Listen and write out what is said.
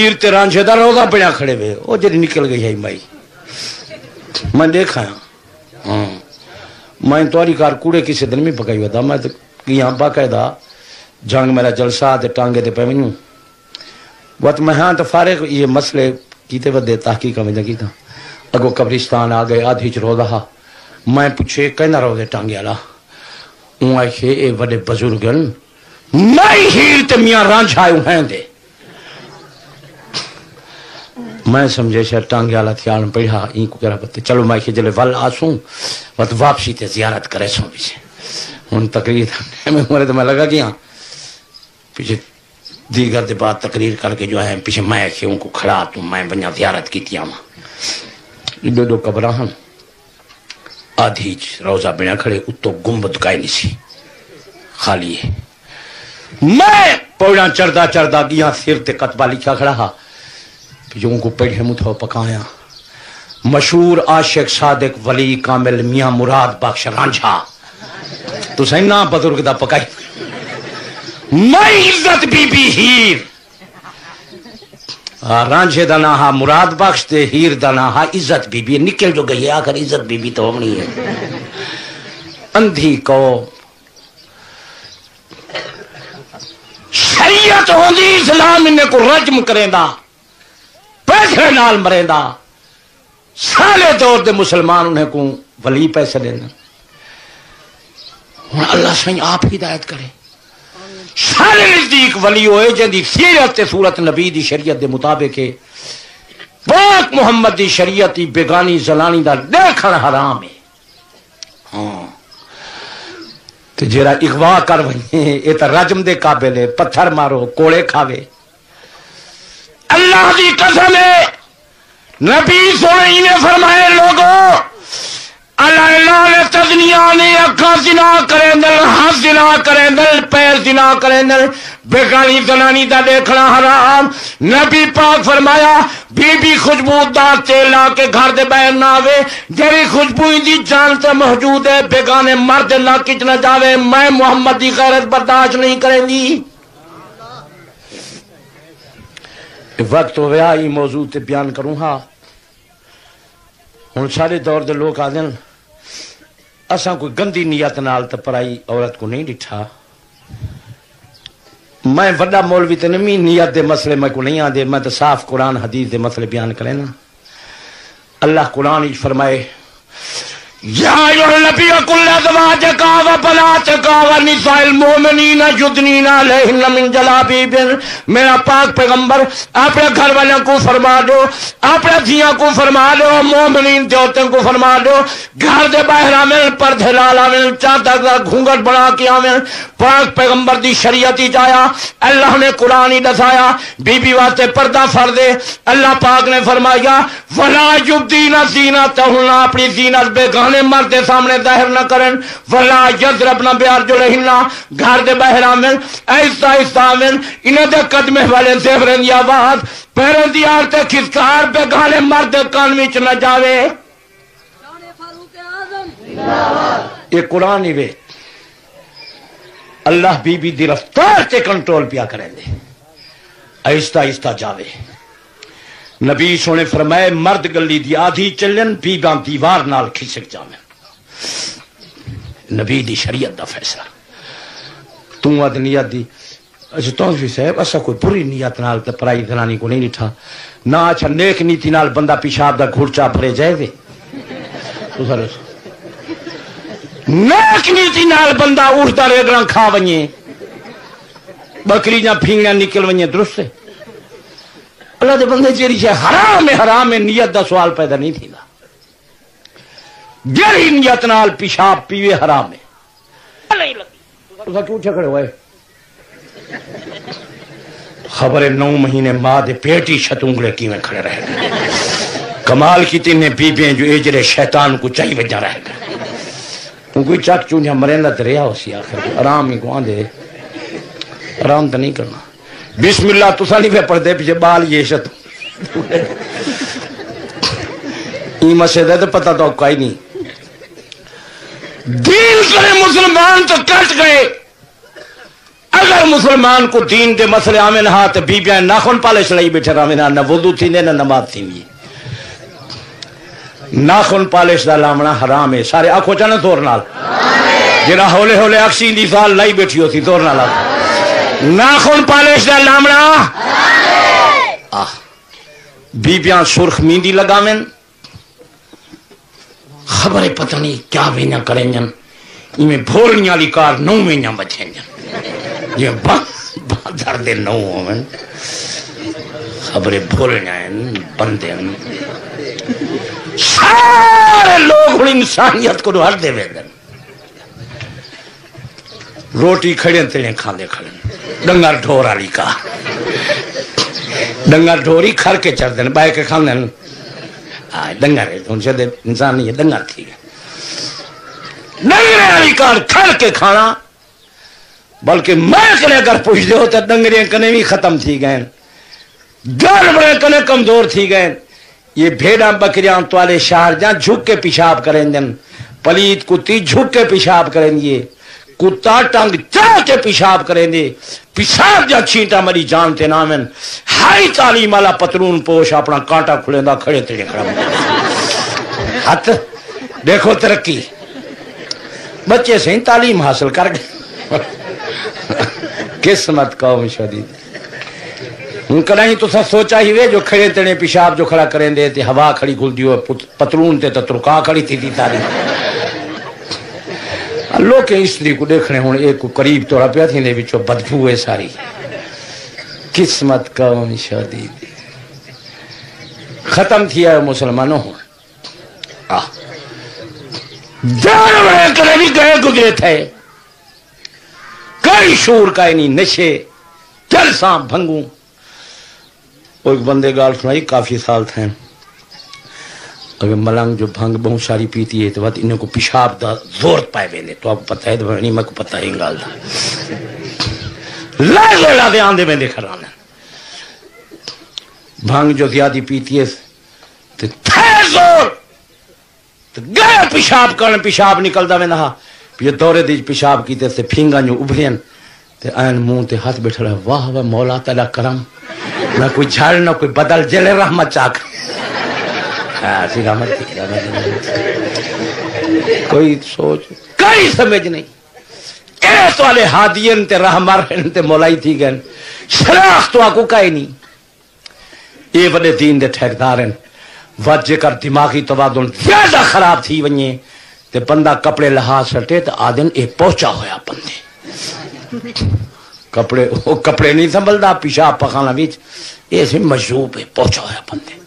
ہیر تے رانجھے دا روزہ بنیا کھڑے ہوئے وہ جڑی نکل گئی ہے مائی میں دیکھا ہاں میں تواری کار کوڑے کسی دن میں پکائی ہوتا میں یہاں باقاعدہ جنگ میرا جلسہ تے ٹانگے تے پہ ونوں وقت میں ہاں تو فارغ یہ مسئلے کیتے ودے تحقیق میں کیتا اگو قبرستان آ گئے آدھی چ روزہ میں پوچھے کہنا روزے ٹانگے والا اون آکھے اے بڑے بزرگن نہیں ہیر تے میاں رانجھا ہیں دے میں سمجھے شاید ٹانگے والا تھیان پڑھا این کو کرا پتے چلو میں کہ جلے ول آسوں وقت واپسی تے زیارت کرے سوں پیچھے ہن تقریر میں مرے تو میں لگا گیا پیچھے دیگر دے بعد تقریر کر کے جو ہے پیچھے میں کہ ان کو کھڑا تو میں بنیا زیارت کی تھی آما دو قبراں آدھی روزہ بنا کھڑے اتو گنبد کائے نہیں سی خالی ہے میں پوڑا چردہ چردہ گیا سر تے قطبہ لکھا کھڑا ہا جو ان کو پڑھے متھو پکایا مشہور عاشق صادق ولی کامل میاں مراد بخش رانجھا تو سینا بزرگ دا پکائی میں عزت بی بی ہیر رانجھے دا نا ہا مراد بخش تے ہیر دا نا ہا عزت بی بی نکل جو گئی آخر عزت بی بی تو ہونی ہے اندھی قوم شریعت ہوندی اسلام انہیں کو رجم کریں دا پیسے نال مریں دا سالے دور دے مسلمان انہیں کو ولی پیسے دینا اللہ سائیں آپ ہدایت کرے سارے نزدیک ولی ہوئے جن سیرت صورت نبی دی شریعت دے مطابق ہے پاک محمد دی شریعت دی بیگانی زلانی دا دیکھن حرام ہے ہاں تو جیرا اغوا کر وہیں یہ تو رجم دے قابل ہے پتھر مارو کوڑے کھاوے اللہ دی قسم ہے نبی سونے نے فرمائے لوگوں اللہ نے تزنیاں اکھاں زنا کریں دل ہاتھ زنا کریں دل پیر زنا کریں دل بیگانی زنانی دا دیکھنا حرام نبی پاک فرمایا بی بی خوشبودار تیل لا کے گھر دے باہر نہ آوے جڑی خوشبو دی جان تے موجود ہے بیگانے مرد نہ کچ نہ جاوے میں محمد دی غیرت برداشت نہیں کریں گی وقت ہو گیا یہ موضوع تے بیان کروں ہاں ہن سارے دور دے لوگ آدھیں اساں کوئی گندی نیت نال تے پرائی عورت کو نہیں ڈٹھا میں وڈا مولوی تے نہیں نیت دے مسئلے میں کو نہیں آندے میں تے صاف قرآن حدیث دے مسئلے بیان کرے نا اللہ قرآن ہی فرمائے یا ایھا النبی قل لازواجک و بناتک و نساء المؤمنین یدنین علیہن من جلابیبہن میرا پاک پیغمبر اپنے گھر والوں کو فرما دو اپنے دھیاں کو فرما دو مومنین عورتوں کو فرما دو گھر دے باہر آمن پردے لال آمن چادر دا گھونگھٹ بنا کے آمن پاک پیغمبر دی شریعت ہی جایا اللہ نے قرآن ہی دسایا بی بی واسطے پردہ فرض ہے اللہ پاک نے فرمایا ولا یبدین زینتہن اپنی زینت بیگانے مرد سامنے ظاہر نہ کرن ولا یضربن بارجلہن گھر دے باہر آمن ایسا ایسا آمن انہیں دے قدمے والے زیورن دی آواز پیرن دی آرتے کھسکار بیگانے مرد کان وچ نہ جاوے یہ قرآن ہی وے اللہ بی بی دی رفتار تے کنٹرول پیا کریں دے آہستہ آہستہ جاوے نبی سونے فرمائے مرد گلی دی آدھی چلن بیگاں دیوار نال کھسک جاویں نبی دی شریعت دا فیصلہ تم اد نیت دی اچھا تونسی صاحب اسا کوئی بری نیت نال تے پرائی زنانی کو نہیں ڈٹھا نہ اچھا نیک نیتی نال بندہ پیشاب دا گھڑچا بھرے جائے دے نیک نیتی نال بندہ اٹھتا ریگڑاں کھا ونجے بکری جاں پھینگیاں نکل ونجے درست ہے اللہ دے بندے جیری شے حرام ہے نیت دا سوال پیدا نہیں تھی جیری نیت نال پیشاب پیوے حرام ہے تو کیوں چھکڑے ہوئے خبر 9 مہینے ماں دے پیٹی شتونگڑے کیویں کھڑے رہ گئے کمال کی تین بیبیاں جو اجرے شیطان کو چاہی وجہ رہ گئے ان کوئی چاک چونجا مرینہ دریا ہو سی آخر آرام ہی کو آندے آرام تو نہیں کرنا بسم اللہ تو سانی پہ پڑھ دے پیچھے بال یہ شت این مسئلہ تو پتہ تو کوئی نہیں دین کرے مسلمان تو کٹ گئے اگر مسلمان کو دین دے مسئلے آمن ہاں تو بیبیاں ناخن پالش لئی بیٹھے رہے نہ وضو تھی نہ نماز تھی ناخن پالش دا لامنا حرام ہے سارے آنکھوں چاہنا دور نال جنہا ہولے ہولے اکسی دی سال لائی بیٹھی ہوتی دور نال ناخن پالش دا لامنا بیبیاں سرخ میندی لگامن خبر پتہ نہیں کیا وینا کریں جن میں بھولنیاں لی کار نو وینا بچیں جن یہ درد نو ہوئن خبریں بھولنیاں بندے سارے لوگ انسانیت کو ہر دے ویدن روٹی کھڑے تیرے کھاندے کھڑے ڈنگر ڈھورا لی کا ڈنگر ڈھوری کھر کے چڑھ دیں بائے کے کھاندے ڈنگر ہے ان سے انسان نہیں ہے ڈنگر تھی ڈنگر علی کار کھر کے کھانا بلکہ میں کنے اگر پوچھ دے ہوتا ڈنگریاں کنے بھی ختم تھی گئے جانوریں کنے کمزور تھی گئے یہ بھیڑاں بکریاں توالے شہر جہاں جھک کے پیشاب کریں دن پلیت کتی جھک کے پیشاب کریں گے کتا ٹنگ چاہ کے پیشاب کریں دے پیشاب جا چھینٹا مری جانتے نامن ہائی تعلیم والا پتلون پوش اپنا کانٹا کھلیں دا کھڑے تیرے کھڑا ہاتھ دیکھو ترقی بچے سے ہی تعلیم حاصل کر گئے قسمت قوم شدید ان کا نہیں تو سا سوچا ہی وے جو کھڑے تیرے پیشاب جو کھڑا کریں دے تے ہوا کھڑی کھل دیو پتلون تے ترکا کھڑی تھی تعلیم لوگ کے استری کو دیکھنے ہوں ایک کو قریب توڑا پیا تھی دے بچو بدبو ہے ساری قسمت قوم شدید ختم تھیا ہے مسلمانوں ہوں جانورے کرے بھی گئے گزرے تھے کئی شور کا نہیں نشے چل سام بھنگوں وہ ایک بندے گال سنائی کافی سال تھے اگر ملنگ جو بھنگ بہت ساری پیتی ہے تو بات انہیں کو پیشاب دا زور پائے بینے تو آپ کو پتہ ہے تو نہیں میں کو پتہ ہے انگال دا لازے لازے آندے میں دیکھ رہا ہے بھنگ جو زیادی پیتی ہے تو تھے زور تو گئے پیشاب کرنے پیشاب نکل دا میں نہا یہ دورے دیج پیشاب کیتے سے پھینگا جو ابھرین تے آئین مون تے ہاتھ بیٹھ رہا ہے واہ واہ مولا تعالیٰ کرم نہ کوئی جھاڑ نہ کوئی بدل جلے رحمت چاک کوئی سوچ کوئی سمجھ نہیں ایس والے حادین تے رحمارین تے مولائی تھی گئن شراخ تو آکو کئی نہیں یہ بڑے دین دے ٹھیکدارن وجہ کر دماغی توازن زیادہ خراب تھی ونجے تے بندہ کپڑے لحاظ سٹے تے آدن اے پہنچا ہویا بندے کپڑے نہیں سنبھلدا پیشاب پخانا بیچ ایسے مجروب ہے پہنچا ہویا بندے